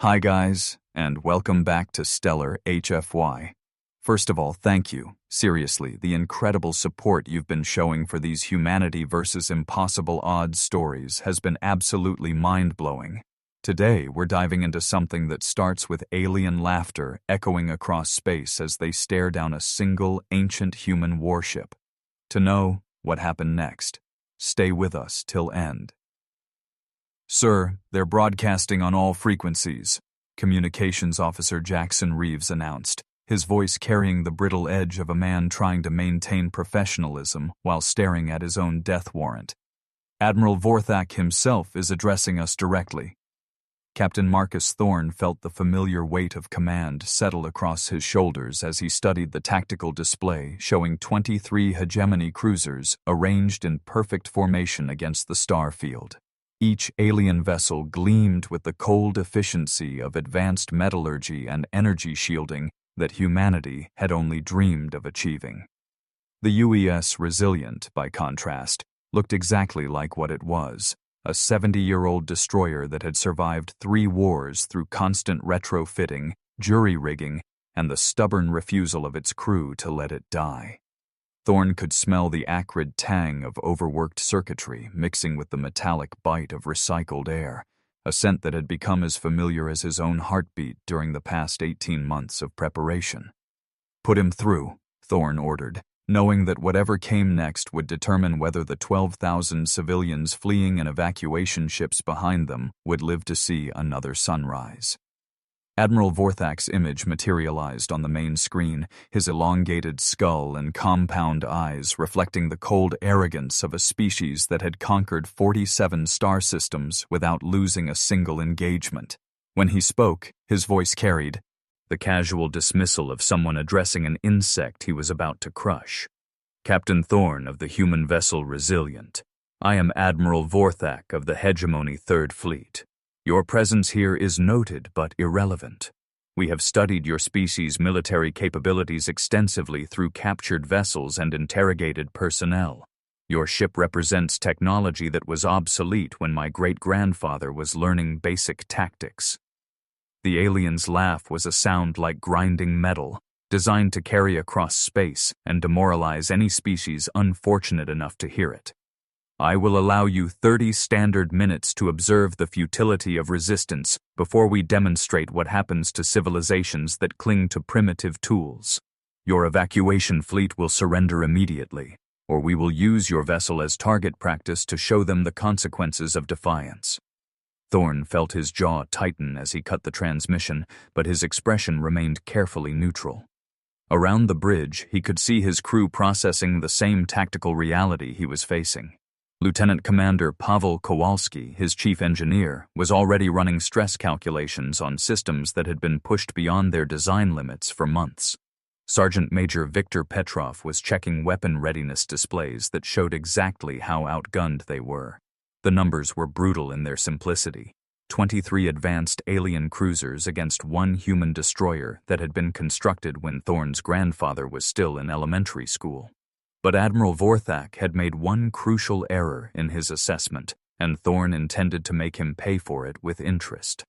Hi guys, and welcome back to Stellar HFY. First of all, thank you. Seriously, the incredible support you've been showing for these humanity versus impossible odds stories has been absolutely mind-blowing. Today, we're diving into something that starts with alien laughter echoing across space as they stare down a single ancient human warship. To know what happened next, stay with us till end. Sir, they're broadcasting on all frequencies, Communications Officer Jackson Reeves announced, his voice carrying the brittle edge of a man trying to maintain professionalism while staring at his own death warrant. Admiral Vorthak himself is addressing us directly. Captain Marcus Thorne felt the familiar weight of command settle across his shoulders as he studied the tactical display showing 23 hegemony cruisers arranged in perfect formation against the star field. Each alien vessel gleamed with the cold efficiency of advanced metallurgy and energy shielding that humanity had only dreamed of achieving. The UES Resilient, by contrast, looked exactly like what it was, a 70-year-old destroyer that had survived 3 wars through constant retrofitting, jury-rigging, and the stubborn refusal of its crew to let it die. Thorne could smell the acrid tang of overworked circuitry mixing with the metallic bite of recycled air, a scent that had become as familiar as his own heartbeat during the past 18 months of preparation. "Put him through," Thorne ordered, knowing that whatever came next would determine whether the 12,000 civilians fleeing in evacuation ships behind them would live to see another sunrise. Admiral Vorthak's image materialized on the main screen, his elongated skull and compound eyes reflecting the cold arrogance of a species that had conquered 47 star systems without losing a single engagement. When he spoke, his voice carried the casual dismissal of someone addressing an insect he was about to crush. "Captain Thorne of the human vessel Resilient. I am Admiral Vorthak of the Hegemony Third Fleet. Your presence here is noted but irrelevant. We have studied your species' military capabilities extensively through captured vessels and interrogated personnel. Your ship represents technology that was obsolete when my great-grandfather was learning basic tactics." The alien's laugh was a sound like grinding metal, designed to carry across space and demoralize any species unfortunate enough to hear it. "I will allow you 30 standard minutes to observe the futility of resistance before we demonstrate what happens to civilizations that cling to primitive tools. Your evacuation fleet will surrender immediately, or we will use your vessel as target practice to show them the consequences of defiance." Thorne felt his jaw tighten as he cut the transmission, but his expression remained carefully neutral. Around the bridge, he could see his crew processing the same tactical reality he was facing. Lieutenant Commander Pavel Kowalski, his chief engineer, was already running stress calculations on systems that had been pushed beyond their design limits for months. Sergeant Major Viktor Petrov was checking weapon readiness displays that showed exactly how outgunned they were. The numbers were brutal in their simplicity. 23 advanced alien cruisers against 1 human destroyer that had been constructed when Thorne's grandfather was still in elementary school. But Admiral Vorthak had made one crucial error in his assessment, and Thorne intended to make him pay for it with interest.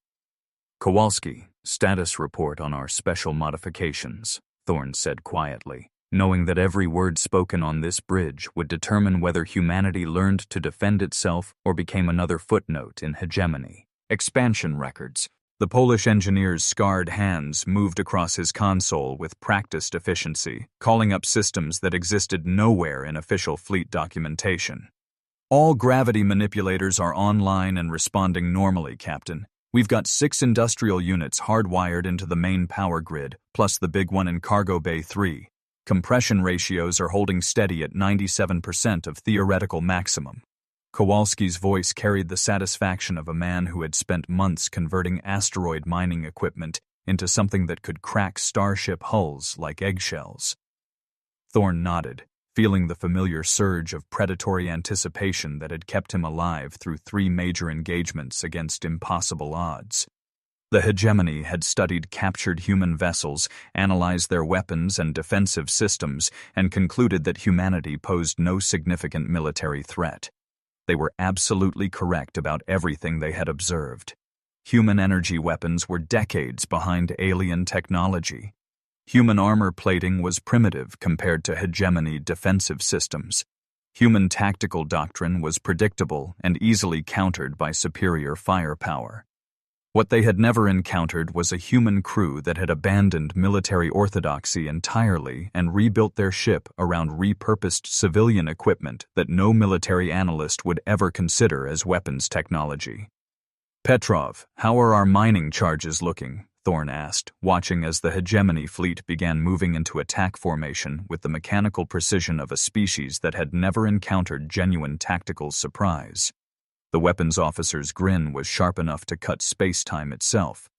"Kowalski, status report on our special modifications," Thorne said quietly, knowing that every word spoken on this bridge would determine whether humanity learned to defend itself or became another footnote in hegemony. Expansion records. The Polish engineer's scarred hands moved across his console with practiced efficiency, calling up systems that existed nowhere in official fleet documentation. "All gravity manipulators are online and responding normally, Captain. We've got 6 industrial units hardwired into the main power grid, plus the big one in Cargo Bay 3. Compression ratios are holding steady at 97% of theoretical maximum." Kowalski's voice carried the satisfaction of a man who had spent months converting asteroid mining equipment into something that could crack starship hulls like eggshells. Thorne nodded, feeling the familiar surge of predatory anticipation that had kept him alive through 3 major engagements against impossible odds. The hegemony had studied captured human vessels, analyzed their weapons and defensive systems, and concluded that humanity posed no significant military threat. They were absolutely correct about everything they had observed. Human energy weapons were decades behind alien technology. Human armor plating was primitive compared to hegemony defensive systems. Human tactical doctrine was predictable and easily countered by superior firepower. What they had never encountered was a human crew that had abandoned military orthodoxy entirely and rebuilt their ship around repurposed civilian equipment that no military analyst would ever consider as weapons technology. "Petrov, how are our mining charges looking?" Thorne asked, watching as the hegemony fleet began moving into attack formation with the mechanical precision of a species that had never encountered genuine tactical surprise. The weapons officer's grin was sharp enough to cut space-time itself.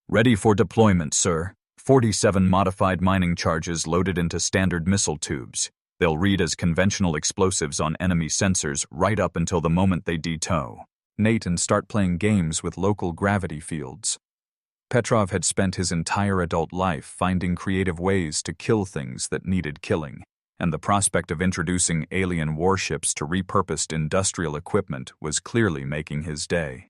"Ready for deployment, sir. 47 modified mining charges loaded into standard missile tubes. They'll read as conventional explosives on enemy sensors right up until the moment they detow. Nate and start playing games with local gravity fields." Petrov had spent his entire adult life finding creative ways to kill things that needed killing, and the prospect of introducing alien warships to repurposed industrial equipment was clearly making his day.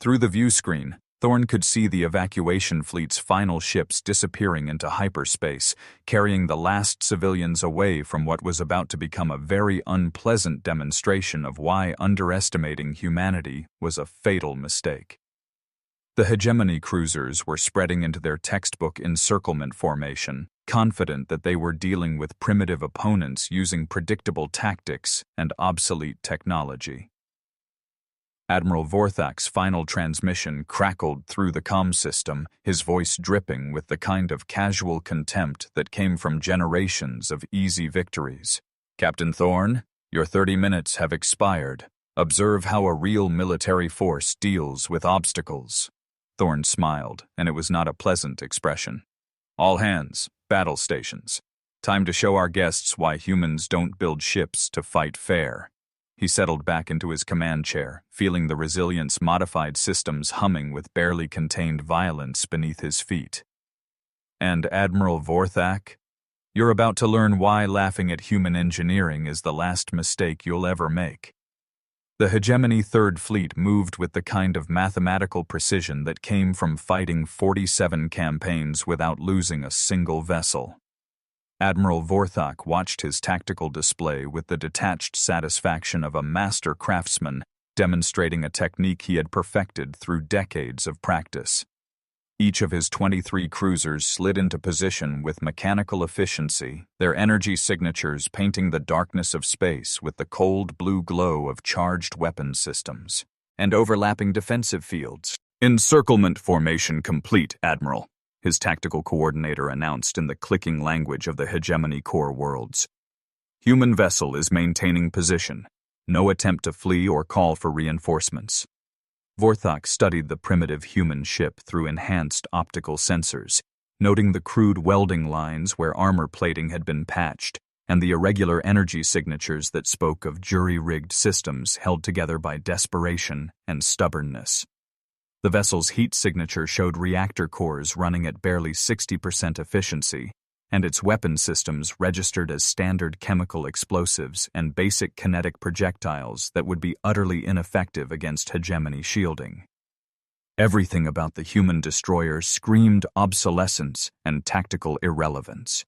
Through the view screen, Thorne could see the evacuation fleet's final ships disappearing into hyperspace, carrying the last civilians away from what was about to become a very unpleasant demonstration of why underestimating humanity was a fatal mistake. The hegemony cruisers were spreading into their textbook encirclement formation, confident that they were dealing with primitive opponents using predictable tactics and obsolete technology. Admiral Vorthak's final transmission crackled through the comm system, his voice dripping with the kind of casual contempt that came from generations of easy victories. "Captain Thorne, your 30 minutes have expired. Observe how a real military force deals with obstacles." Thorne smiled, and it was not a pleasant expression. "All hands, battle stations. Time to show our guests why humans don't build ships to fight fair." He settled back into his command chair, feeling the resilience-modified systems humming with barely contained violence beneath his feet. "And Admiral Vorthak, you're about to learn why laughing at human engineering is the last mistake you'll ever make." The hegemony Third Fleet moved with the kind of mathematical precision that came from fighting 47 campaigns without losing a single vessel. Admiral Vorthak watched his tactical display with the detached satisfaction of a master craftsman demonstrating a technique he had perfected through decades of practice. Each of his 23 cruisers slid into position with mechanical efficiency, their energy signatures painting the darkness of space with the cold blue glow of charged weapon systems and overlapping defensive fields. "Encirclement formation complete, Admiral," his tactical coordinator announced in the clicking language of the hegemony core worlds. "Human vessel is maintaining position. No attempt to flee or call for reinforcements." Vorthak studied the primitive human ship through enhanced optical sensors, noting the crude welding lines where armor plating had been patched and the irregular energy signatures that spoke of jury-rigged systems held together by desperation and stubbornness. The vessel's heat signature showed reactor cores running at barely 60% efficiency, and its weapon systems registered as standard chemical explosives and basic kinetic projectiles that would be utterly ineffective against hegemony shielding. Everything about the human destroyer screamed obsolescence and tactical irrelevance.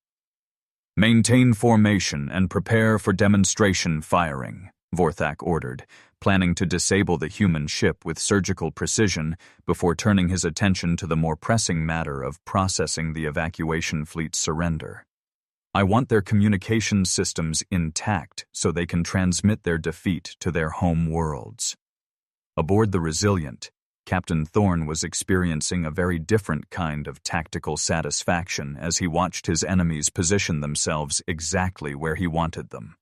"Maintain formation and prepare for demonstration firing," Vorthak ordered, planning to disable the human ship with surgical precision before turning his attention to the more pressing matter of processing the evacuation fleet's surrender. "I want their communication systems intact so they can transmit their defeat to their home worlds." Aboard the Resilient, Captain Thorne was experiencing a very different kind of tactical satisfaction as he watched his enemies position themselves exactly where he wanted them.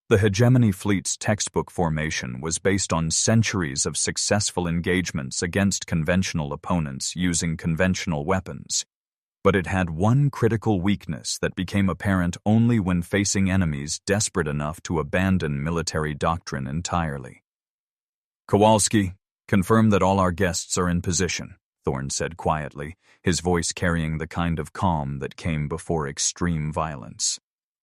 The hegemony fleet's textbook formation was based on centuries of successful engagements against conventional opponents using conventional weapons, but it had one critical weakness that became apparent only when facing enemies desperate enough to abandon military doctrine entirely. "Kowalski, confirm that all our guests are in position," Thorne said quietly, his voice carrying the kind of calm that came before extreme violence.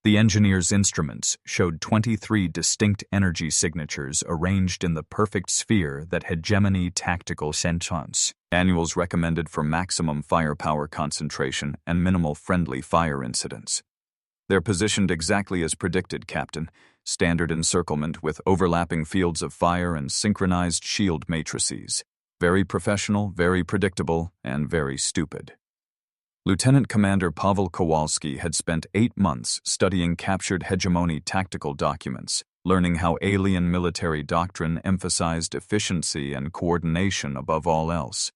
The engineer's instruments showed 23 distinct energy signatures arranged in the perfect sphere that hegemony tactical sentience. Annuals recommended for maximum firepower concentration and minimal friendly fire incidents. They're positioned exactly as predicted, Captain. Standard encirclement with overlapping fields of fire and synchronized shield matrices. Very professional, very predictable, and very stupid. Lieutenant Commander Pavel Kowalski had spent 8 months studying captured hegemony tactical documents, learning how alien military doctrine emphasized efficiency and coordination above all else.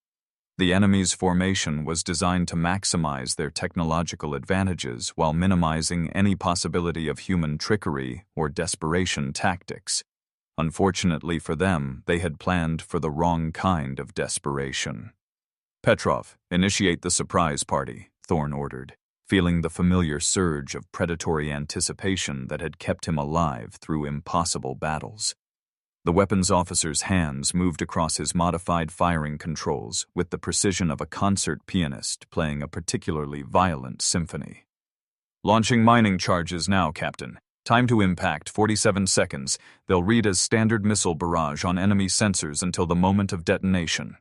The enemy's formation was designed to maximize their technological advantages while minimizing any possibility of human trickery or desperation tactics. Unfortunately for them, they had planned for the wrong kind of desperation. "Petrov, initiate the surprise party," Thorn ordered, feeling the familiar surge of predatory anticipation that had kept him alive through impossible battles. The weapons officer's hands moved across his modified firing controls with the precision of a concert pianist playing a particularly violent symphony. "Launching mining charges now, Captain. Time to impact, 47 seconds. They'll read as standard missile barrage on enemy sensors until the moment of detonation."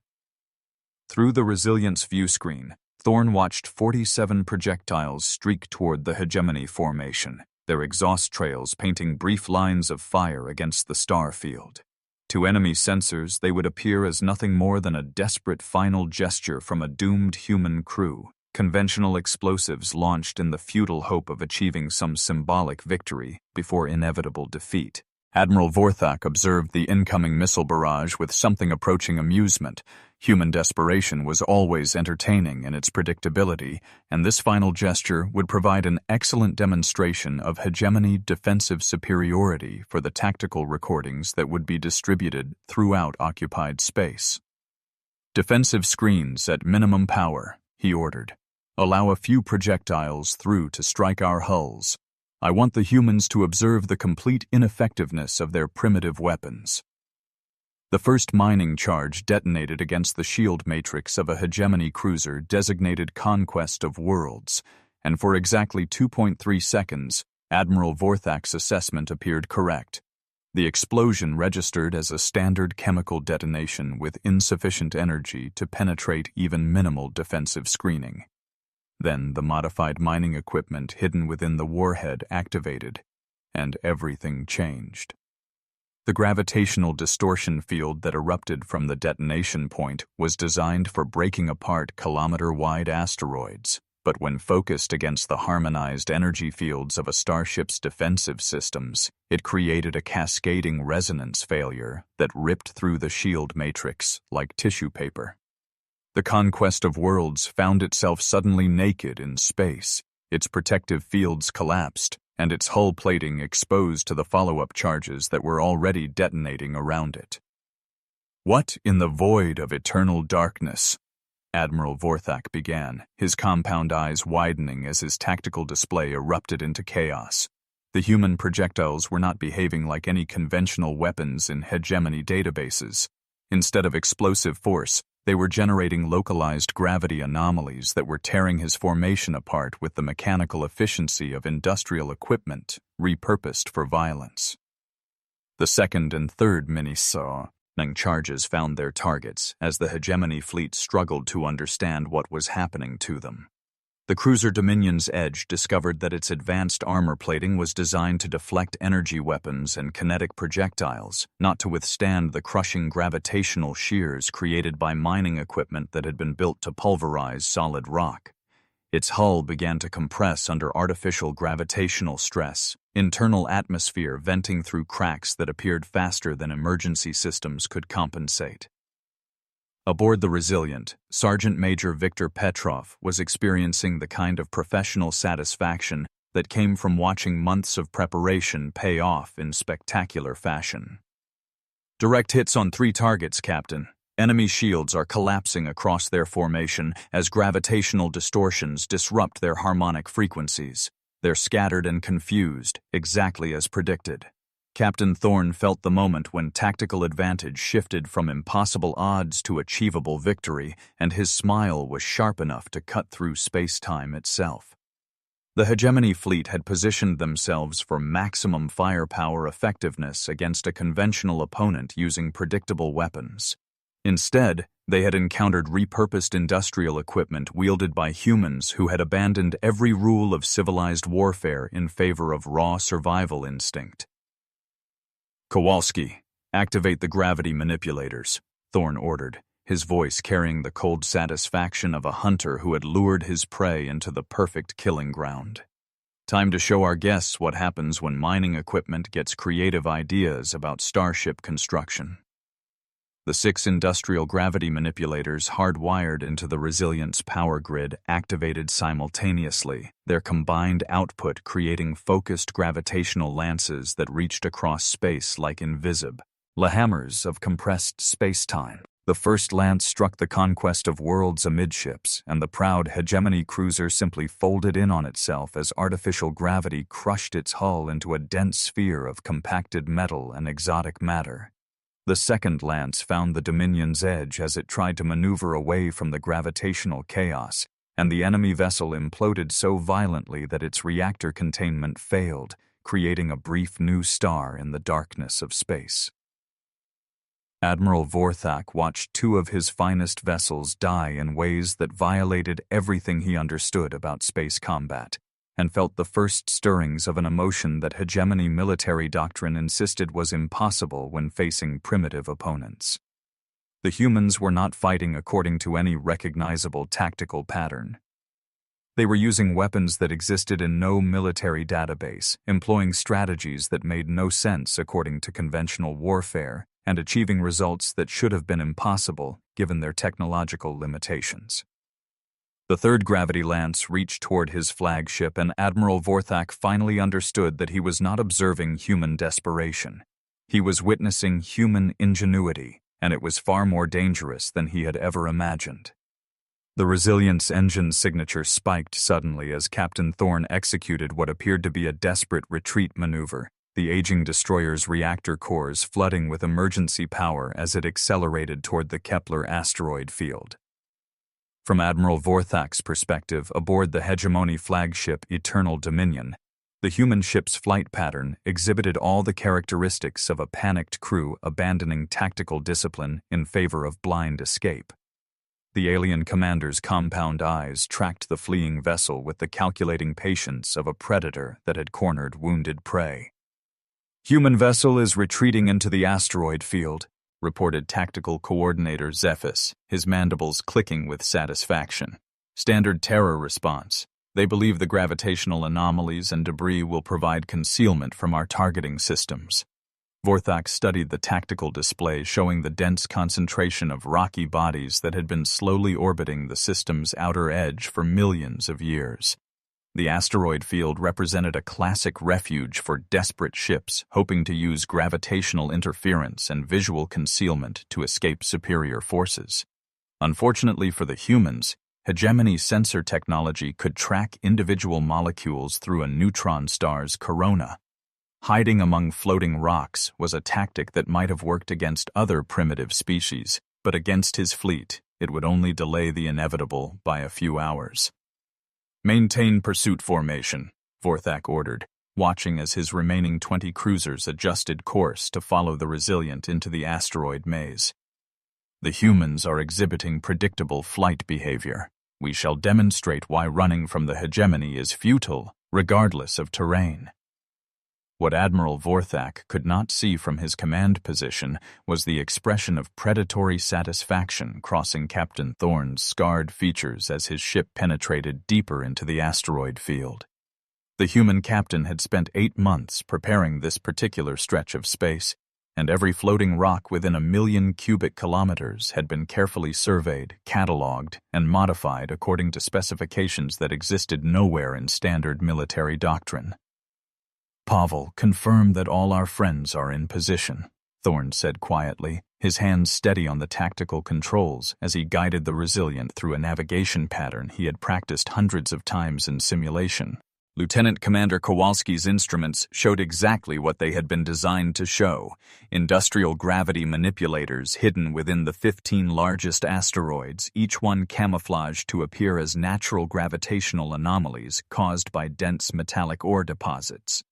Through the Resilience view screen, Thorn watched 47 projectiles streak toward the hegemony formation, their exhaust trails painting brief lines of fire against the star field. To enemy sensors, they would appear as nothing more than a desperate final gesture from a doomed human crew, conventional explosives launched in the futile hope of achieving some symbolic victory before inevitable defeat. Admiral Vorthak observed the incoming missile barrage with something approaching amusement. Human desperation was always entertaining in its predictability, and this final gesture would provide an excellent demonstration of hegemony defensive superiority for the tactical recordings that would be distributed throughout occupied space. "Defensive screens at minimum power," he ordered. "Allow a few projectiles through to strike our hulls. I want the humans to observe the complete ineffectiveness of their primitive weapons." The first mining charge detonated against the shield matrix of a hegemony cruiser designated Conquest of Worlds, and for exactly 2.3 seconds, Admiral Vorthak's assessment appeared correct. The explosion registered as a standard chemical detonation with insufficient energy to penetrate even minimal defensive screening. Then the modified mining equipment hidden within the warhead activated, and everything changed. The gravitational distortion field that erupted from the detonation point was designed for breaking apart kilometer-wide asteroids, but when focused against the harmonized energy fields of a starship's defensive systems, it created a cascading resonance failure that ripped through the shield matrix like tissue paper. The Conquest of Worlds found itself suddenly naked in space. Its protective fields collapsed, and its hull plating exposed to the follow-up charges that were already detonating around it. "What in the void of eternal darkness?" Admiral Vorthak began, his compound eyes widening as his tactical display erupted into chaos. The human projectiles were not behaving like any conventional weapons in hegemony databases. Instead of explosive force, they were generating localized gravity anomalies that were tearing his formation apart with the mechanical efficiency of industrial equipment repurposed for violence. The second and third mini-mining charges found their targets as the hegemony fleet struggled to understand what was happening to them. The cruiser Dominion's Edge discovered that its advanced armor plating was designed to deflect energy weapons and kinetic projectiles, not to withstand the crushing gravitational shears created by mining equipment that had been built to pulverize solid rock. Its hull began to compress under artificial gravitational stress, internal atmosphere venting through cracks that appeared faster than emergency systems could compensate. Aboard the Resilient, Sergeant Major Viktor Petrov was experiencing the kind of professional satisfaction that came from watching months of preparation pay off in spectacular fashion. "Direct hits on 3 targets, Captain. Enemy shields are collapsing across their formation as gravitational distortions disrupt their harmonic frequencies. They're scattered and confused, exactly as predicted." Captain Thorn felt the moment when tactical advantage shifted from impossible odds to achievable victory, and his smile was sharp enough to cut through space-time itself. The hegemony fleet had positioned themselves for maximum firepower effectiveness against a conventional opponent using predictable weapons. Instead, they had encountered repurposed industrial equipment wielded by humans who had abandoned every rule of civilized warfare in favor of raw survival instinct. "Kowalski, activate the gravity manipulators," Thorn ordered, his voice carrying the cold satisfaction of a hunter who had lured his prey into the perfect killing ground. "Time to show our guests what happens when mining equipment gets creative ideas about starship construction." The 6 industrial gravity manipulators hardwired into the Resilience power grid activated simultaneously, their combined output creating focused gravitational lances that reached across space like invisible hammers of compressed space-time. The first lance struck the conquest of worlds amidships, and the proud hegemony cruiser simply folded in on itself as artificial gravity crushed its hull into a dense sphere of compacted metal and exotic matter. The second lance found the Dominion's edge as it tried to maneuver away from the gravitational chaos, and the enemy vessel imploded so violently that its reactor containment failed, creating a brief new star in the darkness of space. Admiral Vorthak watched 2 of his finest vessels die in ways that violated everything he understood about space combat, and felt the first stirrings of an emotion that hegemony military doctrine insisted was impossible when facing primitive opponents. The humans were not fighting according to any recognizable tactical pattern. They were using weapons that existed in no military database, employing strategies that made no sense according to conventional warfare, and achieving results that should have been impossible given their technological limitations. The third gravity lance reached toward his flagship, and Admiral Vorthak finally understood that he was not observing human desperation. He was witnessing human ingenuity, and it was far more dangerous than he had ever imagined. The Resilience engine signature spiked suddenly as Captain Thorn executed what appeared to be a desperate retreat maneuver, the aging destroyer's reactor cores flooding with emergency power as it accelerated toward the Kepler asteroid field. From Admiral Vorthak's perspective aboard the hegemony flagship Eternal Dominion, the human ship's flight pattern exhibited all the characteristics of a panicked crew abandoning tactical discipline in favor of blind escape. The alien commander's compound eyes tracked the fleeing vessel with the calculating patience of a predator that had cornered wounded prey. "Human vessel is retreating into the asteroid field," reported Tactical Coordinator Zephys, his mandibles clicking with satisfaction. "Standard terror response. They believe the gravitational anomalies and debris will provide concealment from our targeting systems." Vorthak studied the tactical display showing the dense concentration of rocky bodies that had been slowly orbiting the system's outer edge for millions of years. The asteroid field represented a classic refuge for desperate ships hoping to use gravitational interference and visual concealment to escape superior forces. Unfortunately for the humans, hegemony sensor technology could track individual molecules through a neutron star's corona. Hiding among floating rocks was a tactic that might have worked against other primitive species, but against his fleet, it would only delay the inevitable by a few hours. "Maintain pursuit formation," Vorthak ordered, watching as his remaining 20 cruisers adjusted course to follow the Resilient into the asteroid maze. "The humans are exhibiting predictable flight behavior. We shall demonstrate why running from the hegemony is futile, regardless of terrain." What Admiral Vorthak could not see from his command position was the expression of predatory satisfaction crossing Captain Thorn's scarred features as his ship penetrated deeper into the asteroid field. The human captain had spent 8 months preparing this particular stretch of space, and every floating rock within 1,000,000 cubic kilometers had been carefully surveyed, catalogued, and modified according to specifications that existed nowhere in standard military doctrine. "Pavel, confirm that all our friends are in position," Thorn said quietly, his hands steady on the tactical controls as he guided the Resilient through a navigation pattern he had practiced hundreds of times in simulation. Lieutenant Commander Kowalski's instruments showed exactly what they had been designed to show: industrial gravity manipulators hidden within the 15 largest asteroids, each one camouflaged to appear as natural gravitational anomalies caused by dense metallic ore deposits.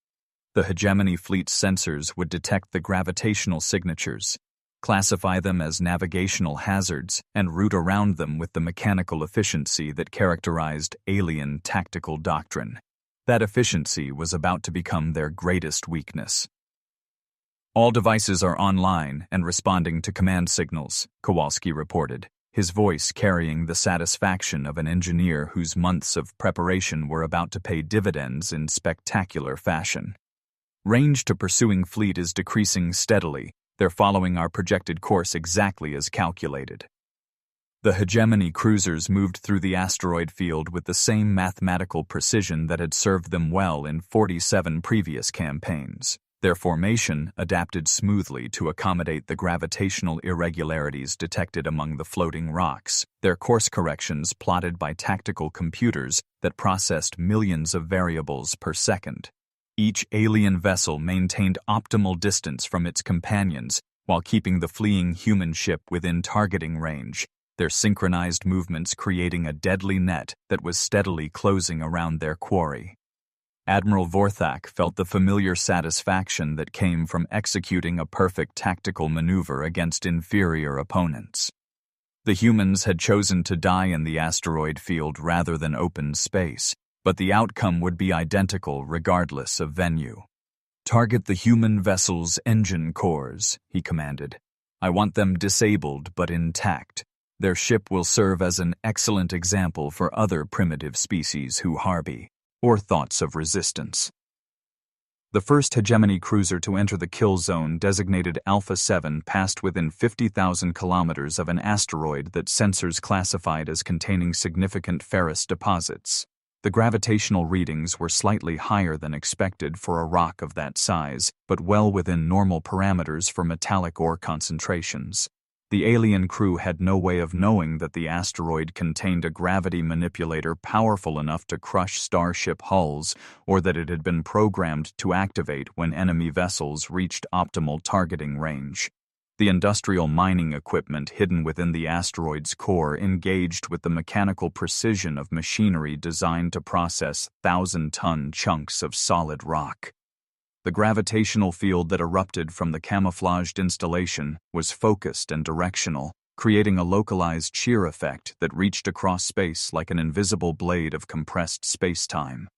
The Hegemony Fleet's sensors would detect the gravitational signatures, classify them as navigational hazards, and route around them with the mechanical efficiency that characterized alien tactical doctrine. That efficiency was about to become their greatest weakness. "All devices are online and responding to command signals," Kowalski reported, his voice carrying the satisfaction of an engineer whose months of preparation were about to pay dividends in spectacular fashion. "Range to pursuing fleet is decreasing steadily. They're following our projected course exactly as calculated." The Hegemony cruisers moved through the asteroid field with the same mathematical precision that had served them well in 47 previous campaigns. Their formation adapted smoothly to accommodate the gravitational irregularities detected among the floating rocks, their course corrections plotted by tactical computers that processed millions of variables per second. Each alien vessel maintained optimal distance from its companions while keeping the fleeing human ship within targeting range, their synchronized movements creating a deadly net that was steadily closing around their quarry. Admiral Vorthak felt the familiar satisfaction that came from executing a perfect tactical maneuver against inferior opponents. The humans had chosen to die in the asteroid field rather than open space, but the outcome would be identical regardless of venue. "Target the human vessel's engine cores," he commanded. "I want them disabled but intact. Their ship will serve as an excellent example for other primitive species who harbor or thoughts of resistance." The first Hegemony cruiser to enter the kill zone, designated Alpha 7, passed within 50,000 kilometers of an asteroid that sensors classified as containing significant ferrous deposits. The gravitational readings were slightly higher than expected for a rock of that size, but well within normal parameters for metallic ore concentrations. The alien crew had no way of knowing that the asteroid contained a gravity manipulator powerful enough to crush starship hulls, or that it had been programmed to activate when enemy vessels reached optimal targeting range. The industrial mining equipment hidden within the asteroid's core engaged with the mechanical precision of machinery designed to process 1,000-ton chunks of solid rock. The gravitational field that erupted from the camouflaged installation was focused and directional, creating a localized shear effect that reached across space like an invisible blade of compressed space-time.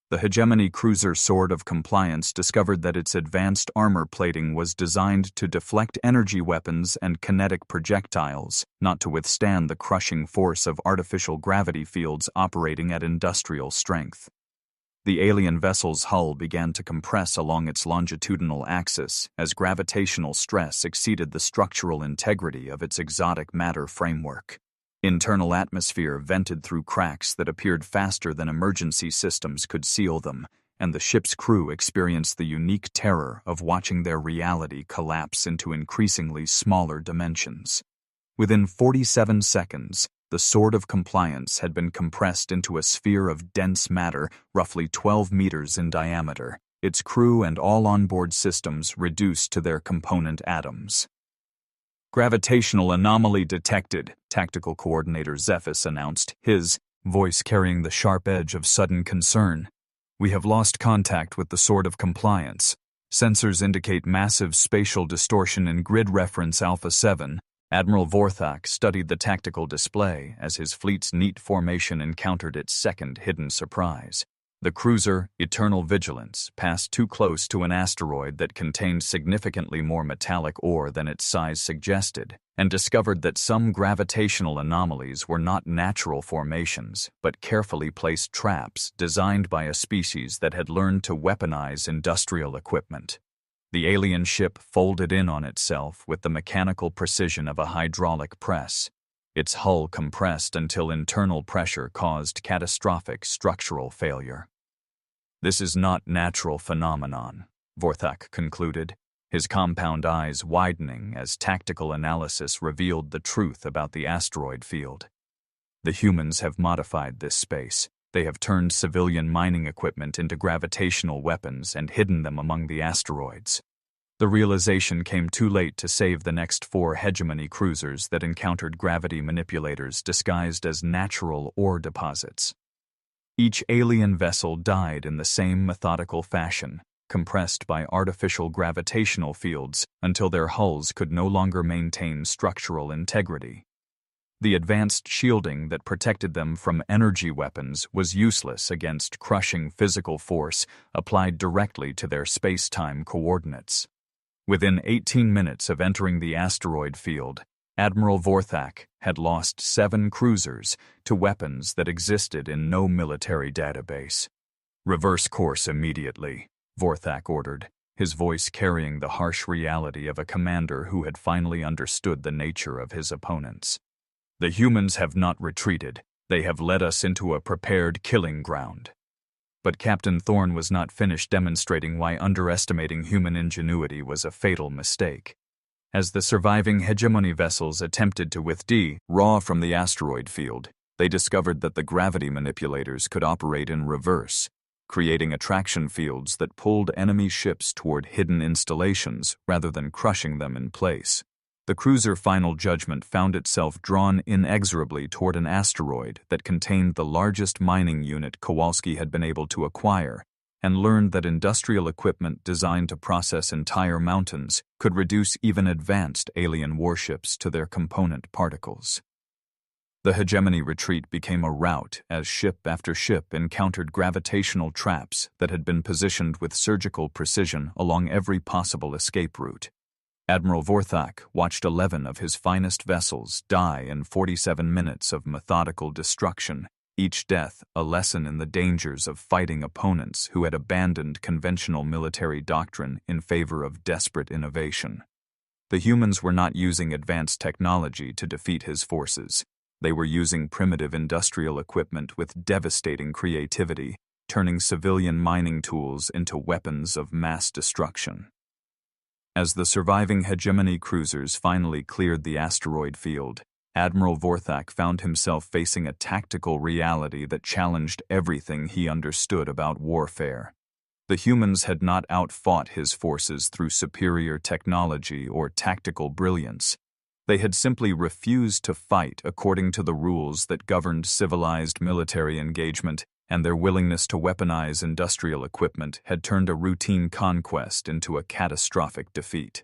The Hegemony cruiser Sword of Compliance discovered that its advanced armor plating was designed to deflect energy weapons and kinetic projectiles, not to withstand the crushing force of artificial gravity fields operating at industrial strength. The alien vessel's hull began to compress along its longitudinal axis as gravitational stress exceeded the structural integrity of its exotic matter framework. Internal atmosphere vented through cracks that appeared faster than emergency systems could seal them, and the ship's crew experienced the unique terror of watching their reality collapse into increasingly smaller dimensions. Within 47 seconds, the Sword of Compliance had been compressed into a sphere of dense matter roughly 12 meters in diameter, its crew and all onboard systems reduced to their component atoms. "Gravitational anomaly detected," Tactical Coordinator Zephys announced, his voice carrying the sharp edge of sudden concern. "We have lost contact with the Sword of Compliance. Sensors indicate massive spatial distortion in grid reference Alpha 7. Admiral Vorthak studied the tactical display as his fleet's neat formation encountered its second hidden surprise. The cruiser, Eternal Vigilance, passed too close to an asteroid that contained significantly more metallic ore than its size suggested, and discovered that some gravitational anomalies were not natural formations, but carefully placed traps designed by a species that had learned to weaponize industrial equipment. The alien ship folded in on itself with the mechanical precision of a hydraulic press. Its hull compressed until internal pressure caused catastrophic structural failure. "This is not natural phenomenon," Vorthak concluded, his compound eyes widening as tactical analysis revealed the truth about the asteroid field. "The humans have modified this space. They have turned civilian mining equipment into gravitational weapons and hidden them among the asteroids. The realization came too late to save the next 4 hegemony cruisers that encountered gravity manipulators disguised as natural ore deposits. Each alien vessel died in the same methodical fashion, compressed by artificial gravitational fields until their hulls could no longer maintain structural integrity. The advanced shielding that protected them from energy weapons was useless against crushing physical force applied directly to their space-time coordinates. Within 18 minutes of entering the asteroid field, Admiral Vorthak had lost 7 cruisers to weapons that existed in no military database. "Reverse course immediately," Vorthak ordered, his voice carrying the harsh reality of a commander who had finally understood the nature of his opponents. "The humans have not retreated. They have led us into a prepared killing ground." But Captain Thorne was not finished demonstrating why underestimating human ingenuity was a fatal mistake. As the surviving hegemony vessels attempted to withdraw from the asteroid field, they discovered that the gravity manipulators could operate in reverse, creating attraction fields that pulled enemy ships toward hidden installations rather than crushing them in place. The cruiser Final Judgment found itself drawn inexorably toward an asteroid that contained the largest mining unit Kowalski had been able to acquire, and learned that industrial equipment designed to process entire mountains could reduce even advanced alien warships to their component particles. The hegemony retreat became a rout as ship after ship encountered gravitational traps that had been positioned with surgical precision along every possible escape route. Admiral Vorthak watched 11 of his finest vessels die in 47 minutes of methodical destruction, each death a lesson in the dangers of fighting opponents who had abandoned conventional military doctrine in favor of desperate innovation. The humans were not using advanced technology to defeat his forces. They were using primitive industrial equipment with devastating creativity, turning civilian mining tools into weapons of mass destruction. As the surviving hegemony cruisers finally cleared the asteroid field, Admiral Vorthak found himself facing a tactical reality that challenged everything he understood about warfare. The humans had not outfought his forces through superior technology or tactical brilliance. They had simply refused to fight according to the rules that governed civilized military engagement, and their willingness to weaponize industrial equipment had turned a routine conquest into a catastrophic defeat.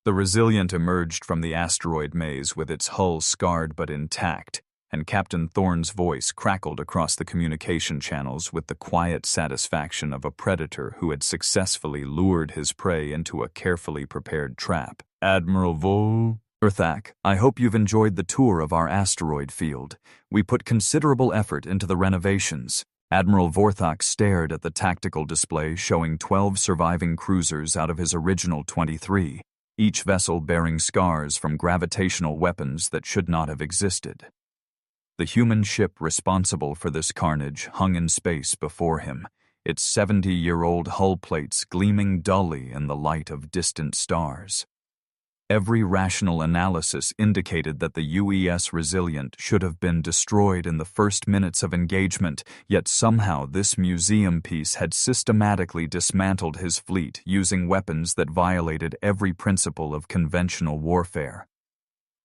The Resilient emerged from the asteroid maze with its hull scarred but intact, and Captain Thorne's voice crackled across the communication channels with the quiet satisfaction of a predator who had successfully lured his prey into a carefully prepared trap. "Admiral Vorthak, I hope you've enjoyed the tour of our asteroid field. We put considerable effort into the renovations." Admiral Vorthak stared at the tactical display showing 12 surviving cruisers out of his original 23, each vessel bearing scars from gravitational weapons that should not have existed. The human ship responsible for this carnage hung in space before him, its 70-year-old hull plates gleaming dully in the light of distant stars. Every rational analysis indicated that the UES Resilient should have been destroyed in the first minutes of engagement, yet somehow this museum piece had systematically dismantled his fleet using weapons that violated every principle of conventional warfare.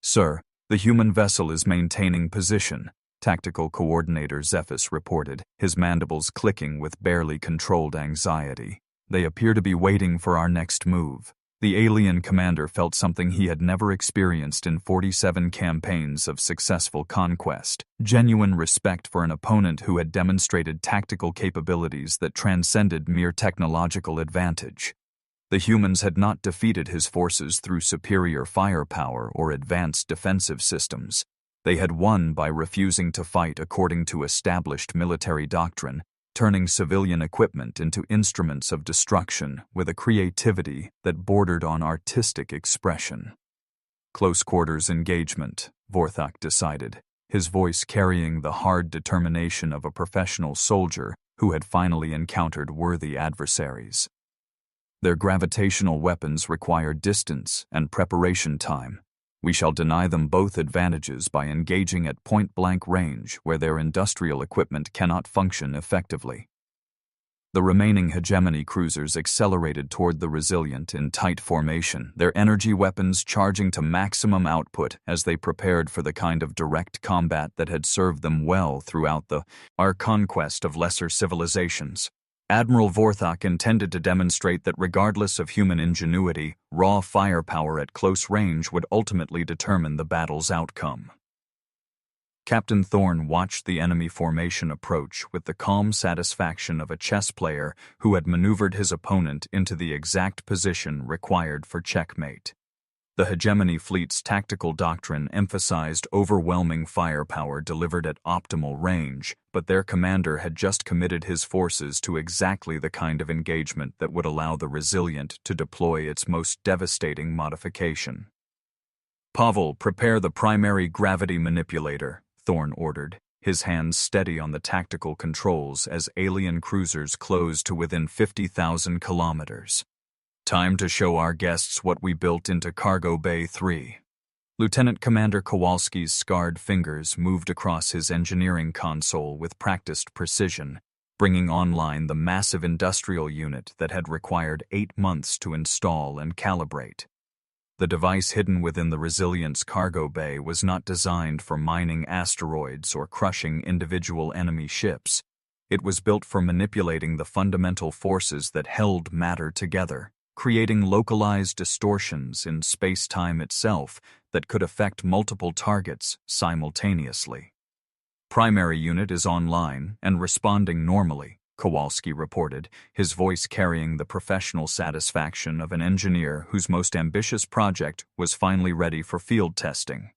"Sir, the human vessel is maintaining position," Tactical Coordinator Zephys reported, his mandibles clicking with barely controlled anxiety. "They appear to be waiting for our next move." The alien commander felt something he had never experienced in 47 campaigns of successful conquest, genuine respect for an opponent who had demonstrated tactical capabilities that transcended mere technological advantage. The humans had not defeated his forces through superior firepower or advanced defensive systems. They had won by refusing to fight according to established military doctrine, turning civilian equipment into instruments of destruction with a creativity that bordered on artistic expression. "Close quarters engagement," Vorthak decided, his voice carrying the hard determination of a professional soldier who had finally encountered worthy adversaries. Their gravitational weapons required distance and preparation time. We shall deny them both advantages by engaging at point-blank range where their industrial equipment cannot function effectively. The remaining hegemony cruisers accelerated toward the Resilient in tight formation, their energy weapons charging to maximum output as they prepared for the kind of direct combat that had served them well throughout our conquest of lesser civilizations. Admiral Vorthok intended to demonstrate that regardless of human ingenuity, raw firepower at close range would ultimately determine the battle's outcome. Captain Thorne watched the enemy formation approach with the calm satisfaction of a chess player who had maneuvered his opponent into the exact position required for checkmate. The hegemony fleet's tactical doctrine emphasized overwhelming firepower delivered at optimal range, but their commander had just committed his forces to exactly the kind of engagement that would allow the Resilient to deploy its most devastating modification. "Pavel, prepare the primary gravity manipulator," Thorne ordered, his hands steady on the tactical controls as alien cruisers closed to within 50,000 kilometers. "Time to show our guests what we built into Cargo Bay 3. Lieutenant Commander Kowalski's scarred fingers moved across his engineering console with practiced precision, bringing online the massive industrial unit that had required 8 months to install and calibrate. The device hidden within the Resilient's cargo bay was not designed for mining asteroids or crushing individual enemy ships. It was built for manipulating the fundamental forces that held matter together, creating localized distortions in space-time itself that could affect multiple targets simultaneously. "Primary unit is online and responding normally," Kowalski reported, his voice carrying the professional satisfaction of an engineer whose most ambitious project was finally ready for field testing.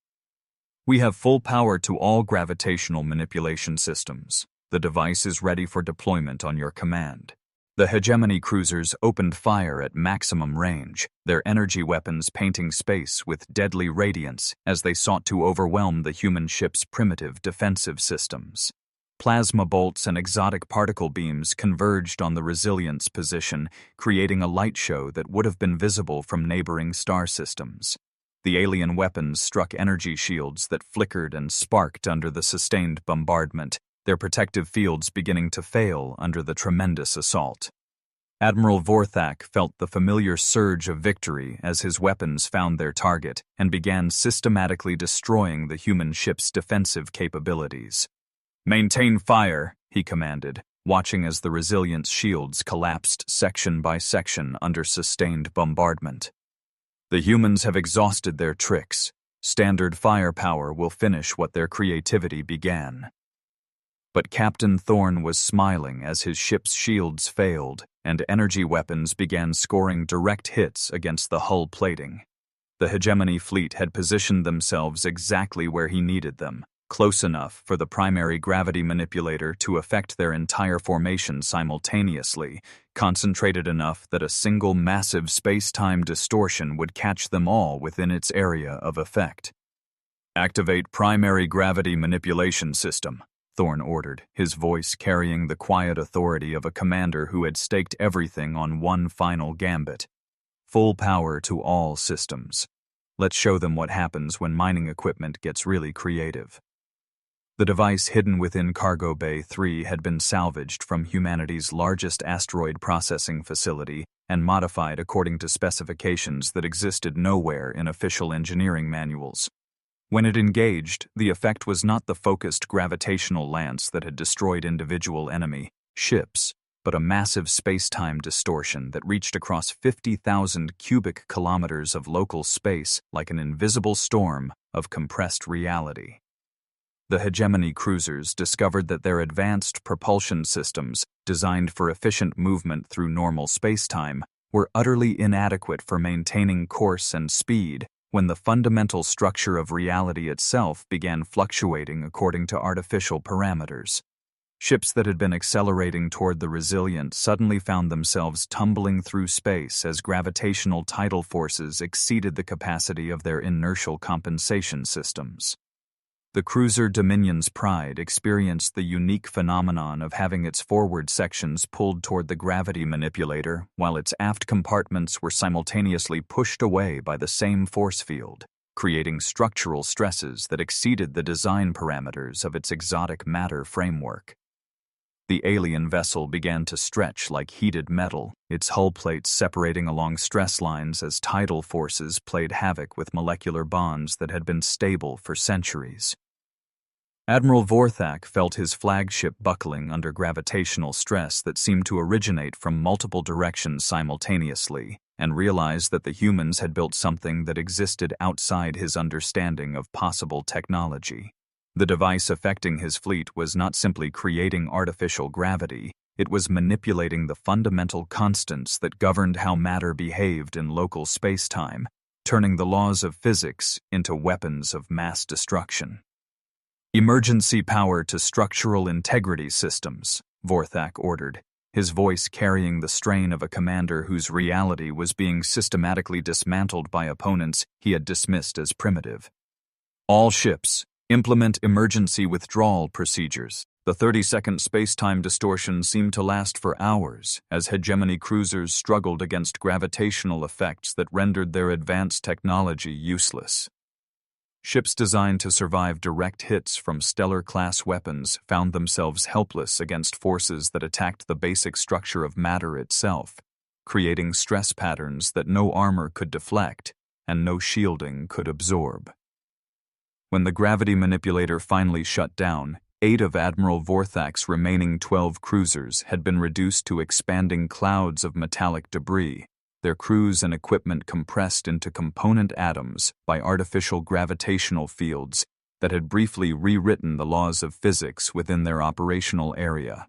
"We have full power to all gravitational manipulation systems. The device is ready for deployment on your command." The hegemony cruisers opened fire at maximum range, their energy weapons painting space with deadly radiance as they sought to overwhelm the human ship's primitive defensive systems. Plasma bolts and exotic particle beams converged on the Resilient's position, creating a light show that would have been visible from neighboring star systems. The alien weapons struck energy shields that flickered and sparked under the sustained bombardment, their protective fields beginning to fail under the tremendous assault. Admiral Vorthok felt the familiar surge of victory as his weapons found their target and began systematically destroying the human ship's defensive capabilities. "Maintain fire," he commanded, watching as the Resilient's shields collapsed section by section under sustained bombardment. "The humans have exhausted their tricks. Standard firepower will finish what their creativity began." But Captain Thorne was smiling as his ship's shields failed and energy weapons began scoring direct hits against the hull plating. The hegemony fleet had positioned themselves exactly where he needed them, close enough for the primary gravity manipulator to affect their entire formation simultaneously, concentrated enough that a single massive space-time distortion would catch them all within its area of effect. "Activate primary gravity manipulation system," Thorne ordered, his voice carrying the quiet authority of a commander who had staked everything on one final gambit. "Full power to all systems. Let's show them what happens when mining equipment gets really creative." The device hidden within Cargo Bay 3 had been salvaged from humanity's largest asteroid processing facility and modified according to specifications that existed nowhere in official engineering manuals. When it engaged, the effect was not the focused gravitational lance that had destroyed individual enemy ships, but a massive space-time distortion that reached across 50,000 cubic kilometers of local space like an invisible storm of compressed reality. The hegemony cruisers discovered that their advanced propulsion systems, designed for efficient movement through normal spacetime, were utterly inadequate for maintaining course and speed when the fundamental structure of reality itself began fluctuating according to artificial parameters. Ships that had been accelerating toward the Resilient suddenly found themselves tumbling through space as gravitational tidal forces exceeded the capacity of their inertial compensation systems. The cruiser Dominion's Pride experienced the unique phenomenon of having its forward sections pulled toward the gravity manipulator while its aft compartments were simultaneously pushed away by the same force field. creating structural stresses that exceeded the design parameters of its exotic matter framework. The alien vessel began to stretch like heated metal, its hull plates separating along stress lines as tidal forces played havoc with molecular bonds that had been stable for centuries. Admiral Vorthak felt his flagship buckling under gravitational stress that seemed to originate from multiple directions simultaneously, and realized that the humans had built something that existed outside his understanding of possible technology. The device affecting his fleet was not simply creating artificial gravity, it was manipulating the fundamental constants that governed how matter behaved in local space-time, turning the laws of physics into weapons of mass destruction. "Emergency power to structural integrity systems," Vorthak ordered, his voice carrying the strain of a commander whose reality was being systematically dismantled by opponents he had dismissed as primitive. "All ships, implement emergency withdrawal procedures." The 30-second space-time distortion seemed to last for hours as hegemony cruisers struggled against gravitational effects that rendered their advanced technology useless. Ships designed to survive direct hits from stellar-class weapons found themselves helpless against forces that attacked the basic structure of matter itself, creating stress patterns that no armor could deflect and no shielding could absorb. When the gravity manipulator finally shut down, 8 of Admiral Vorthak's remaining 12 cruisers had been reduced to expanding clouds of metallic debris, their crews and equipment compressed into component atoms by artificial gravitational fields that had briefly rewritten the laws of physics within their operational area.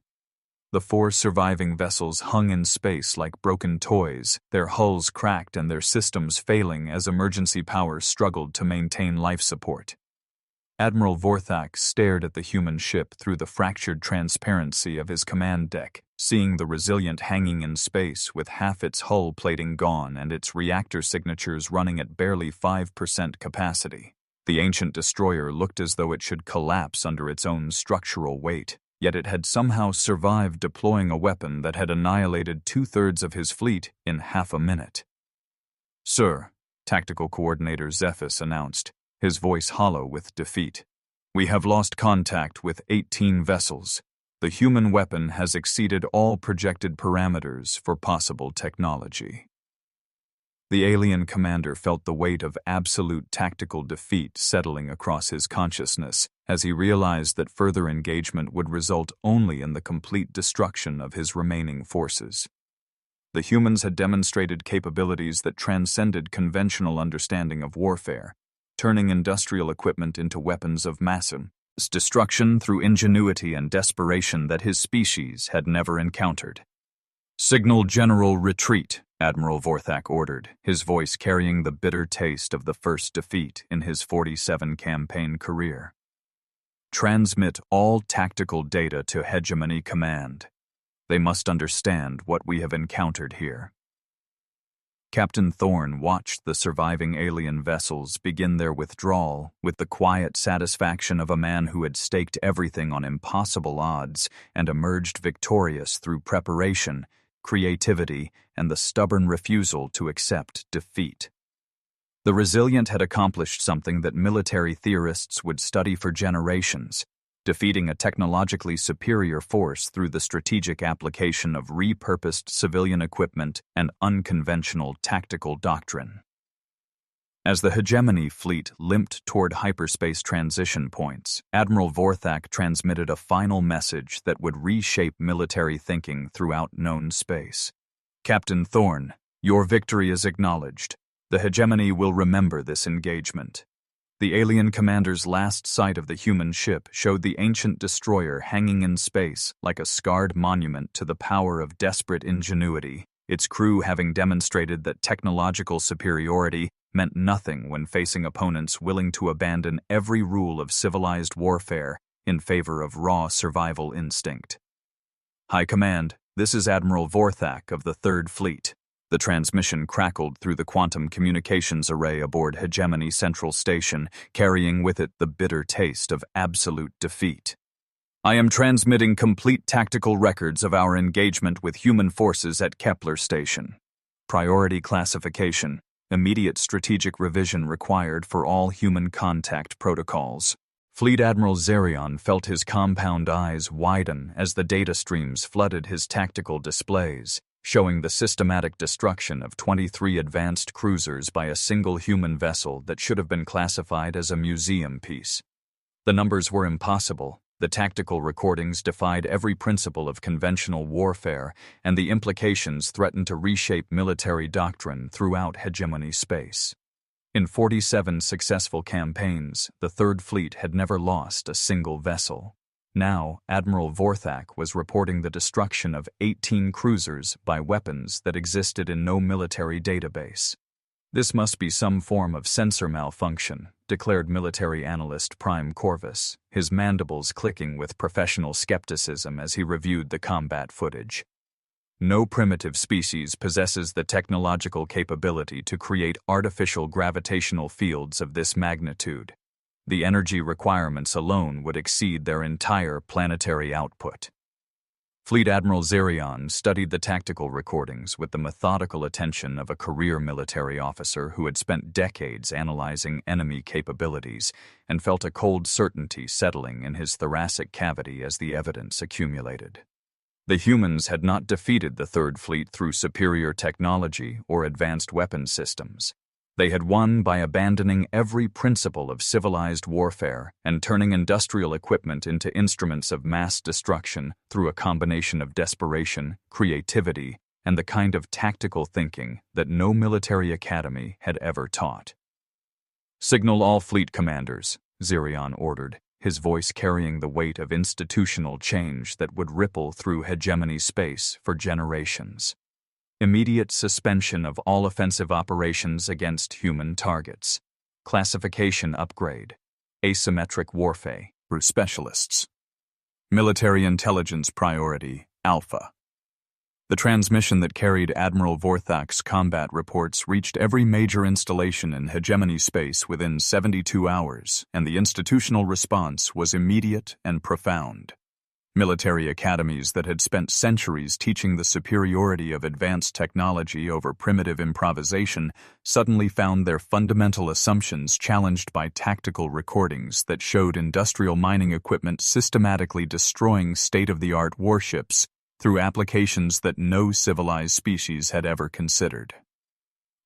The 4 surviving vessels hung in space like broken toys, their hulls cracked and their systems failing as emergency power struggled to maintain life support. Admiral Vorthak stared at the human ship through the fractured transparency of his command deck, seeing the Resilient hanging in space with half its hull plating gone and its reactor signatures running at barely 5% capacity. The ancient destroyer looked as though it should collapse under its own structural weight, yet it had somehow survived deploying a weapon that had annihilated 2/3 of his fleet in half a minute. "Sir," Tactical Coordinator Zephys announced, his voice hollow with defeat, "we have lost contact with 18 vessels. The human weapon has exceeded all projected parameters for possible technology." The alien commander felt the weight of absolute tactical defeat settling across his consciousness as he realized that further engagement would result only in the complete destruction of his remaining forces. The humans had demonstrated capabilities that transcended conventional understanding of warfare, turning industrial equipment into weapons of mass destruction through ingenuity and desperation that his species had never encountered. "Signal general retreat," Admiral Vorthak ordered, his voice carrying the bitter taste of the first defeat in his 47 campaign career. "Transmit all tactical data to Hegemony Command. They must understand what we have encountered here." Captain Thorne watched the surviving alien vessels begin their withdrawal with the quiet satisfaction of a man who had staked everything on impossible odds and emerged victorious through preparation, creativity, and the stubborn refusal to accept defeat. The Resilient had accomplished something that military theorists would study for generations, defeating a technologically superior force through the strategic application of repurposed civilian equipment and unconventional tactical doctrine. As the Hegemony fleet limped toward hyperspace transition points, Admiral Vorthak transmitted a final message that would reshape military thinking throughout known space. "Captain Thorne, your victory is acknowledged. The Hegemony will remember this engagement." The alien commander's last sight of the human ship showed the ancient destroyer hanging in space like a scarred monument to the power of desperate ingenuity, its crew having demonstrated that technological superiority meant nothing when facing opponents willing to abandon every rule of civilized warfare in favor of raw survival instinct. "High Command, this is Admiral Vorthak of the Third Fleet." The transmission crackled through the quantum communications array aboard Hegemony Central Station, carrying with it the bitter taste of absolute defeat. "I am transmitting complete tactical records of our engagement with human forces at Kepler Station. Priority classification: Immediate strategic revision required for all human contact protocols. Fleet Admiral Zerion felt his compound eyes widen as the data streams flooded his tactical displays, showing the systematic destruction of 23 advanced cruisers by a single human vessel that should have been classified as a museum piece. The numbers were impossible. The tactical recordings defied every principle of conventional warfare, and the implications threatened to reshape military doctrine throughout hegemony space. In 47 successful campaigns, the Third Fleet had never lost a single vessel. Now, Admiral Vorthak was reporting the destruction of 18 cruisers by weapons that existed in no military database. This must be some form of sensor malfunction, declared military analyst Prime Corvus, his mandibles clicking with professional skepticism as he reviewed the combat footage. No primitive species possesses the technological capability to create artificial gravitational fields of this magnitude. The energy requirements alone would exceed their entire planetary output. Fleet Admiral Zerion studied the tactical recordings with the methodical attention of a career military officer who had spent decades analyzing enemy capabilities and felt a cold certainty settling in his thoracic cavity as the evidence accumulated. The humans had not defeated the Third Fleet through superior technology or advanced weapon systems. They had won by abandoning every principle of civilized warfare and turning industrial equipment into instruments of mass destruction through a combination of desperation, creativity, and the kind of tactical thinking that no military academy had ever taught. "Signal all fleet commanders," Zerion ordered, his voice carrying the weight of institutional change that would ripple through hegemony space for generations. Immediate suspension of all offensive operations against human targets. Classification upgrade. Asymmetric warfare through specialists. Military intelligence priority, Alpha. The transmission that carried Admiral Vorthak's combat reports reached every major installation in hegemony space within 72 hours, and the institutional response was immediate and profound. Military academies that had spent centuries teaching the superiority of advanced technology over primitive improvisation suddenly found their fundamental assumptions challenged by tactical recordings that showed industrial mining equipment systematically destroying state-of-the-art warships through applications that no civilized species had ever considered.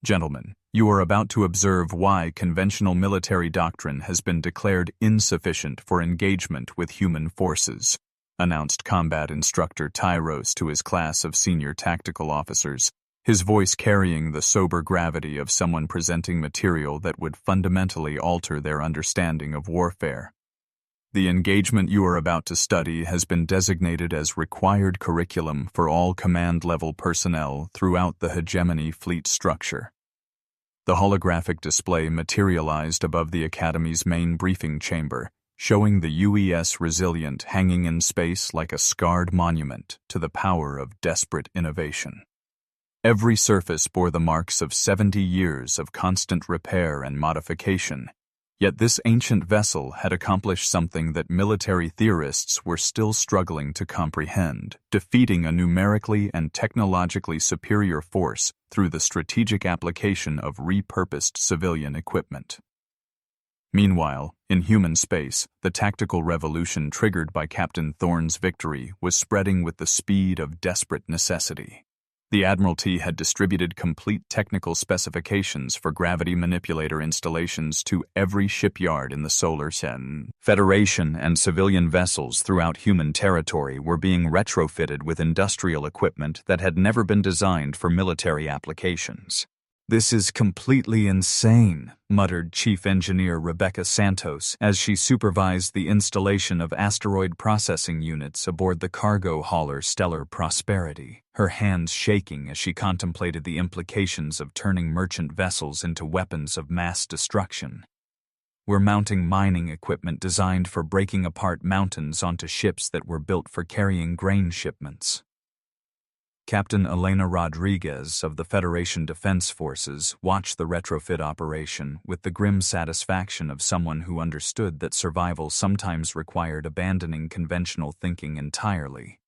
Gentlemen, you are about to observe why conventional military doctrine has been declared insufficient for engagement with human forces, announced combat instructor Tyros to his class of senior tactical officers, his voice carrying the sober gravity of someone presenting material that would fundamentally alter their understanding of warfare. The engagement you are about to study has been designated as required curriculum for all command-level personnel throughout the hegemony fleet structure. The holographic display materialized above the Academy's main briefing chamber, showing the UES Resilient hanging in space like a scarred monument to the power of desperate innovation. Every surface bore the marks of 70 years of constant repair and modification, yet this ancient vessel had accomplished something that military theorists were still struggling to comprehend, defeating a numerically and technologically superior force through the strategic application of repurposed civilian equipment. Meanwhile, in human space, the tactical revolution triggered by Captain Thorne's victory was spreading with the speed of desperate necessity. The Admiralty had distributed complete technical specifications for gravity manipulator installations to every shipyard in the solar system. Federation and civilian vessels throughout human territory were being retrofitted with industrial equipment that had never been designed for military applications. "This is completely insane," muttered Chief Engineer Rebecca Santos as she supervised the installation of asteroid processing units aboard the cargo hauler Stellar Prosperity, her hands shaking as she contemplated the implications of turning merchant vessels into weapons of mass destruction. "We're mounting mining equipment designed for breaking apart mountains onto ships that were built for carrying grain shipments." Captain Elena Rodriguez of the Federation Defense Forces watched the retrofit operation with the grim satisfaction of someone who understood that survival sometimes required abandoning conventional thinking entirely.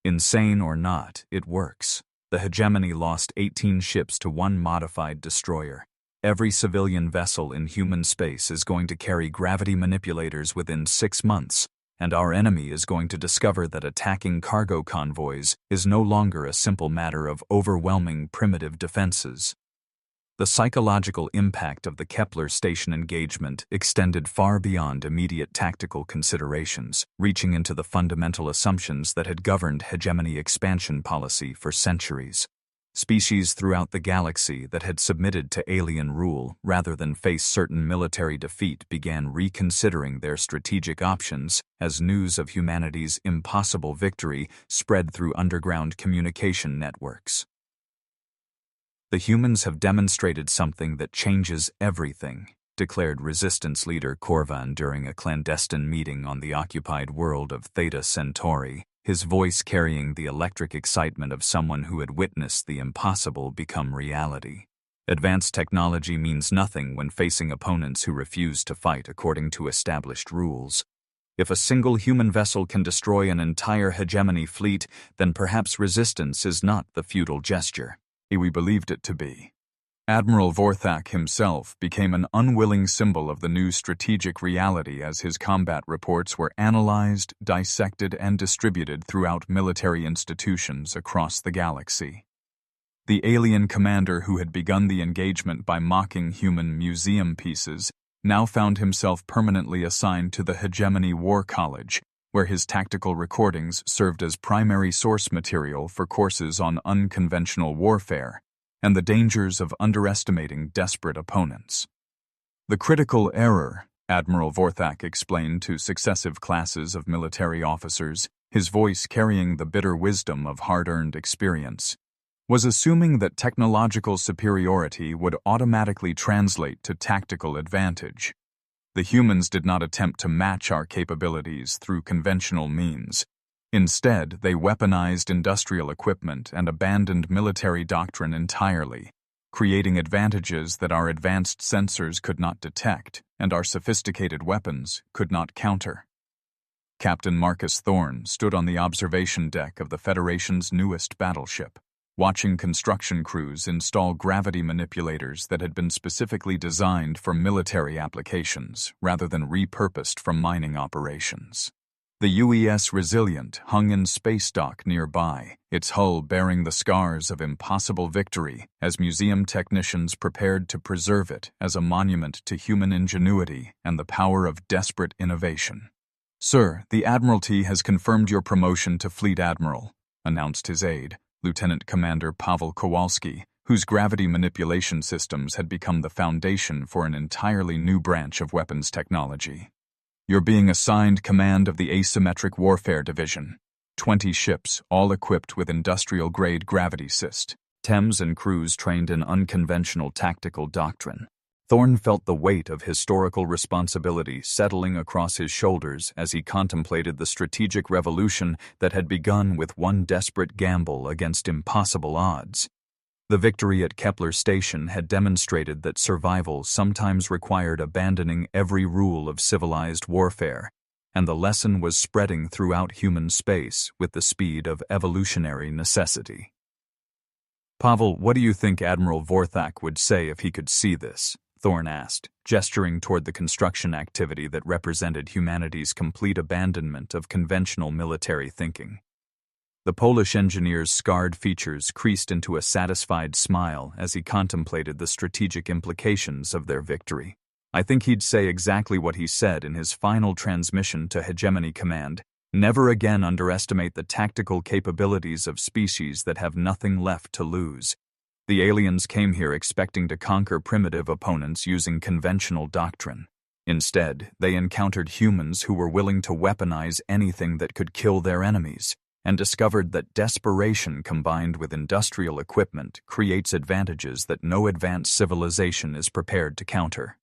"Insane or not, it works," The hegemony lost 18 ships to one modified destroyer. Every civilian vessel in human space is going to carry gravity manipulators within 6 months, and our enemy is going to discover that attacking cargo convoys is no longer a simple matter of overwhelming primitive defenses. The psychological impact of the Kepler station engagement extended far beyond immediate tactical considerations, reaching into the fundamental assumptions that had governed hegemony expansion policy for centuries. Species throughout the galaxy that had submitted to alien rule rather than face certain military defeat began reconsidering their strategic options as news of humanity's impossible victory spread through underground communication networks. "The humans have demonstrated something that changes everything," declared resistance leader Corvan during a clandestine meeting on the occupied world of Theta Centauri, his voice carrying the electric excitement of someone who had witnessed the impossible become reality. Advanced technology means nothing when facing opponents who refuse to fight according to established rules. If a single human vessel can destroy an entire hegemony fleet, then perhaps resistance is not the futile gesture we believed it to be. Admiral Vorthak himself became an unwilling symbol of the new strategic reality as his combat reports were analyzed, dissected, and distributed throughout military institutions across the galaxy. The alien commander who had begun the engagement by mocking human museum pieces now found himself permanently assigned to the Hegemony War College, where his tactical recordings served as primary source material for courses on unconventional warfare and the dangers of underestimating desperate opponents. "The critical error," Admiral Vorthak explained to successive classes of military officers, his voice carrying the bitter wisdom of hard-earned experience, was assuming that technological superiority would automatically translate to tactical advantage. The humans did not attempt to match our capabilities through conventional means. Instead, they weaponized industrial equipment and abandoned military doctrine entirely, creating advantages that our advanced sensors could not detect and our sophisticated weapons could not counter. Captain Marcus Thorne stood on the observation deck of the Federation's newest battleship, watching construction crews install gravity manipulators that had been specifically designed for military applications rather than repurposed for mining operations. The UES Resilient hung in space dock nearby, its hull bearing the scars of impossible victory as museum technicians prepared to preserve it as a monument to human ingenuity and the power of desperate innovation. "Sir, the Admiralty has confirmed your promotion to Fleet Admiral," announced his aide, Lieutenant Commander Pavel Kowalski, whose gravity manipulation systems had become the foundation for an entirely new branch of weapons technology. "You're being assigned command of the Asymmetric Warfare Division. 20 ships, all equipped with industrial-grade gravity systems and crews trained in unconventional tactical doctrine." Thorne felt the weight of historical responsibility settling across his shoulders as he contemplated the strategic revolution that had begun with one desperate gamble against impossible odds. The victory at Kepler Station had demonstrated that survival sometimes required abandoning every rule of civilized warfare, and the lesson was spreading throughout human space with the speed of evolutionary necessity. "Pavel, what do you think Admiral Vorthak would say if he could see this?" Thorne asked, gesturing toward the construction activity that represented humanity's complete abandonment of conventional military thinking. The Polish engineer's scarred features creased into a satisfied smile as he contemplated the strategic implications of their victory. "I think he'd say exactly what he said in his final transmission to Hegemony Command: never again underestimate the tactical capabilities of species that have nothing left to lose. The aliens came here expecting to conquer primitive opponents using conventional doctrine. Instead, they encountered humans who were willing to weaponize anything that could kill their enemies, and discovered that desperation combined with industrial equipment creates advantages that no advanced civilization is prepared to counter."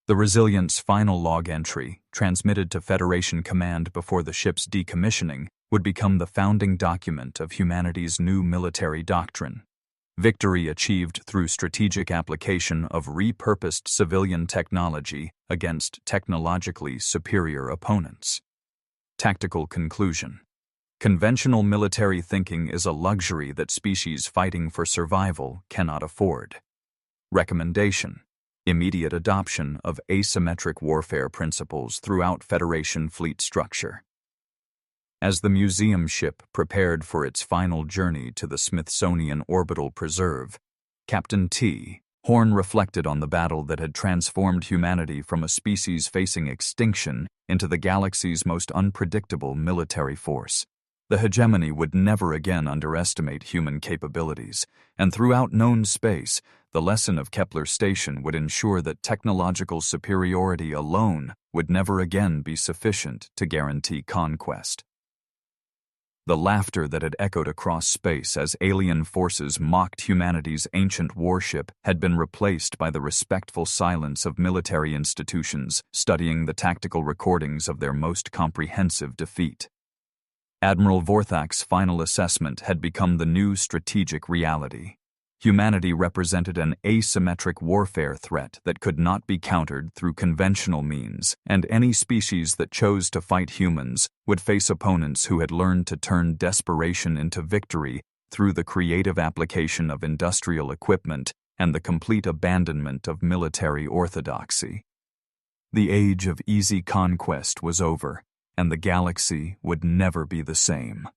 The Resilient's final log entry, transmitted to Federation Command before the ship's decommissioning, would become the founding document of humanity's new military doctrine. Victory achieved through strategic application of repurposed civilian technology against technologically superior opponents. Tactical conclusion. Conventional military thinking is a luxury that species fighting for survival cannot afford. Recommendation: immediate adoption of asymmetric warfare principles throughout Federation fleet structure. As the museum ship prepared for its final journey to the Smithsonian Orbital Preserve, Captain T. Horn reflected on the battle that had transformed humanity from a species facing extinction into the galaxy's most unpredictable military force. The hegemony would never again underestimate human capabilities, and throughout known space, the lesson of Kepler's station would ensure that technological superiority alone would never again be sufficient to guarantee conquest. The laughter that had echoed across space as alien forces mocked humanity's ancient warship had been replaced by the respectful silence of military institutions studying the tactical recordings of their most comprehensive defeat. Admiral Vorthak's final assessment had become the new strategic reality. Humanity represented an asymmetric warfare threat that could not be countered through conventional means, and any species that chose to fight humans would face opponents who had learned to turn desperation into victory through the creative application of industrial equipment and the complete abandonment of military orthodoxy. The age of easy conquest was over, and the galaxy would never be the same.